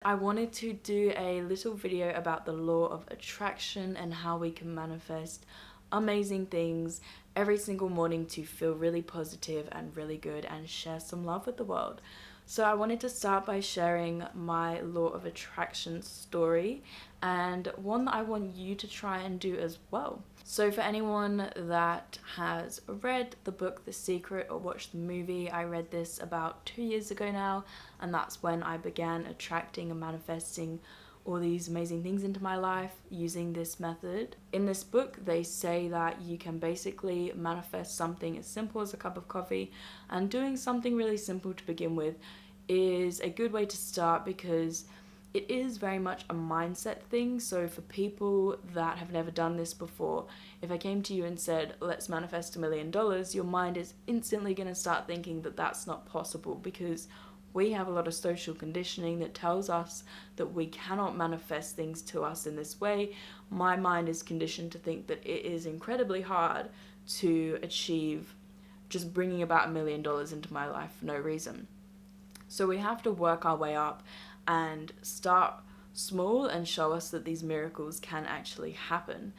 I wanted to do a little video about the law of attraction and how we can manifest amazing things every single morning to feel really positive and really good and share some love with the world. So I wanted to start by sharing my law of attraction story and one that I want you to try and do as well. So for anyone that has read the book The Secret or watched the movie, I read this about 2 years ago now, and that's when I began attracting and manifesting all these amazing things into my life using this method. In this book, they say that you can basically manifest something as simple as a cup of coffee, and doing something really simple to begin with is a good way to start because it is very much a mindset thing. So for people that have never done this before, if I came to you and said, let's manifest $1 million, your mind is instantly going to start thinking that that's not possible because we have a lot of social conditioning that tells us that we cannot manifest things to us in this way. My mind is conditioned to think that it is incredibly hard to achieve just bringing about $1 million into my life for no reason. So we have to work our way up and start small and show us that these miracles can actually happen.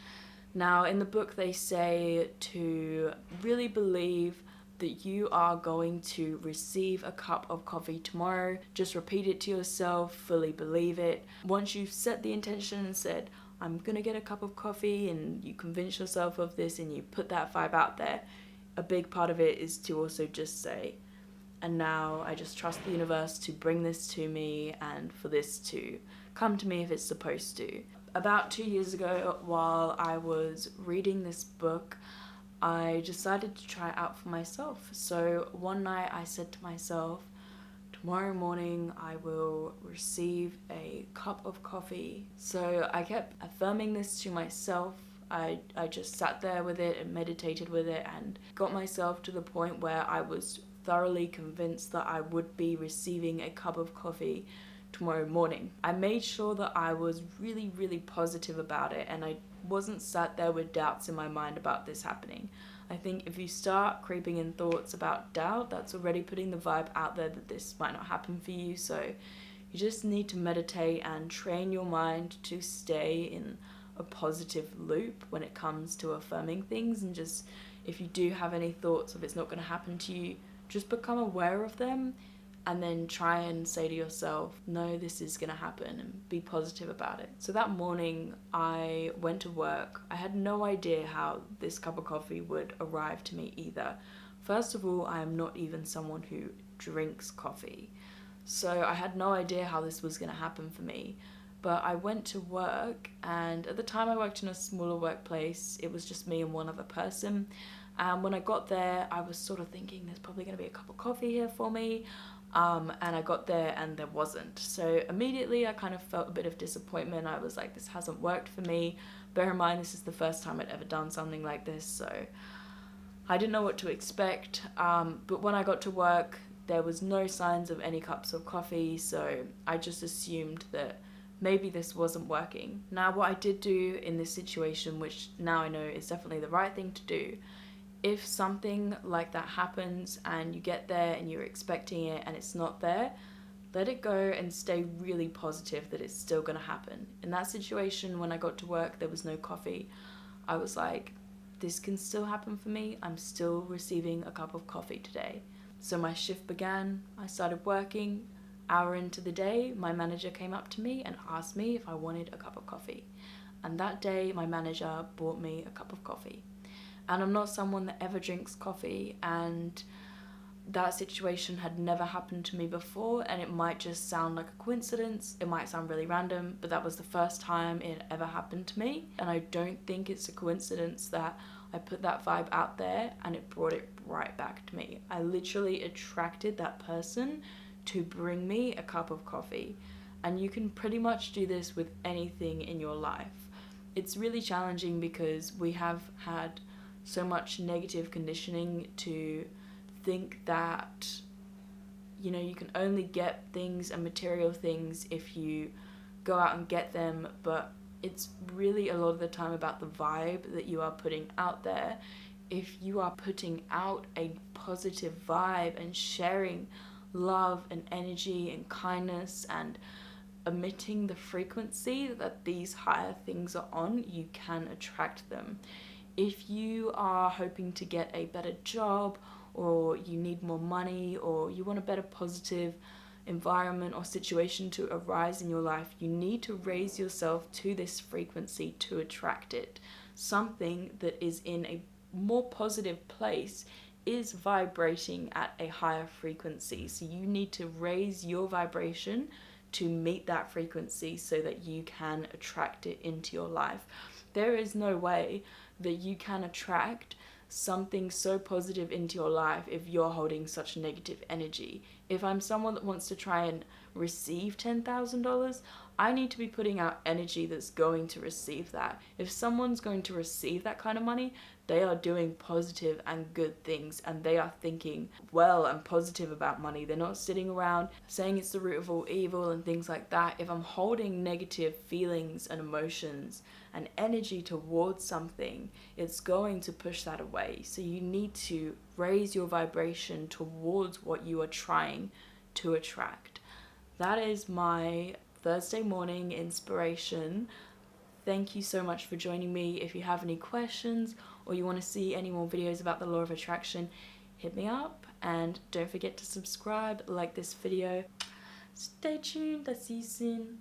Now, in the book, they say to really believe that you are going to receive a cup of coffee tomorrow. Just repeat it to yourself, fully believe it. Once you've set the intention and said, I'm gonna get a cup of coffee, and you convince yourself of this and you put that vibe out there, a big part of it is to also just say, and now I just trust the universe to bring this to me and for this to come to me if it's supposed to. About 2 years ago, while I was reading this book, I decided to try it out for myself. So one night I said to myself, tomorrow morning I will receive a cup of coffee. So I kept affirming this to myself. I just sat there with it and meditated with it and got myself to the point where I was thoroughly convinced that I would be receiving a cup of coffee tomorrow morning. I made sure that I was really, really positive about it, and I wasn't sat there with doubts in my mind about this happening. I think if you start creeping in thoughts about doubt, that's already putting the vibe out there that this might not happen for you. So you just need to meditate and train your mind to stay in a positive loop when it comes to affirming things. And just, if you do have any thoughts of it's not going to happen to you, just become aware of them and then try and say to yourself, no, this is going to happen, and be positive about it. So that morning I went to work. I had no idea how this cup of coffee would arrive to me either. First of all, I am not even someone who drinks coffee. So I had no idea how this was going to happen for me. But I went to work, and at the time I worked in a smaller workplace. It was just me and one other person. And when I got there, I was sort of thinking there's probably going to be a cup of coffee here for me. And I got there and there wasn't. So immediately I kind of felt a bit of disappointment. I was like, this hasn't worked for me. Bear in mind, this is the first time I'd ever done something like this. So I didn't know what to expect. But when I got to work, there was no signs of any cups of coffee. So I just assumed that maybe this wasn't working. Now, what I did do in this situation, which now I know is definitely the right thing to do, if something like that happens and you get there and you're expecting it and it's not there, let it go and stay really positive that it's still going to happen. In that situation, when I got to work, there was no coffee. I was like, this can still happen for me. I'm still receiving a cup of coffee today. So my shift began. I started working. Hour into the day, my manager came up to me and asked me if I wanted a cup of coffee. And that day, my manager bought me a cup of coffee. And I'm not someone that ever drinks coffee, and that situation had never happened to me before, and it might just sound like a coincidence, it might sound really random, but that was the first time it ever happened to me. And I don't think it's a coincidence that I put that vibe out there and it brought it right back to me. I literally attracted that person to bring me a cup of coffee. And you can pretty much do this with anything in your life. It's really challenging because we have had so much negative conditioning to think that, you know, you can only get things and material things if you go out and get them, but it's really a lot of the time about the vibe that you are putting out there. If you are putting out a positive vibe and sharing love and energy and kindness and emitting the frequency that these higher things are on, you can attract them. If you are hoping to get a better job, or you need more money, or you want a better positive environment or situation to arise in your life, you need to raise yourself to this frequency to attract it. Something that is in a more positive place is vibrating at a higher frequency. So you need to raise your vibration to meet that frequency so that you can attract it into your life. There is no way that you can attract something so positive into your life if you're holding such negative energy. If I'm someone that wants to try and receive $10,000, I need to be putting out energy that's going to receive that. If someone's going to receive that kind of money, they are doing positive and good things, and they are thinking well and positive about money. They're not sitting around saying it's the root of all evil and things like that. If I'm holding negative feelings and emotions and energy towards something, it's going to push that away. So you need to raise your vibration towards what you are trying to attract. That is my Thursday morning inspiration. Thank you so much for joining me. If you have any questions or you want to see any more videos about the law of attraction, hit me up, and don't forget to subscribe, like this video. Stay tuned. I'll see you soon.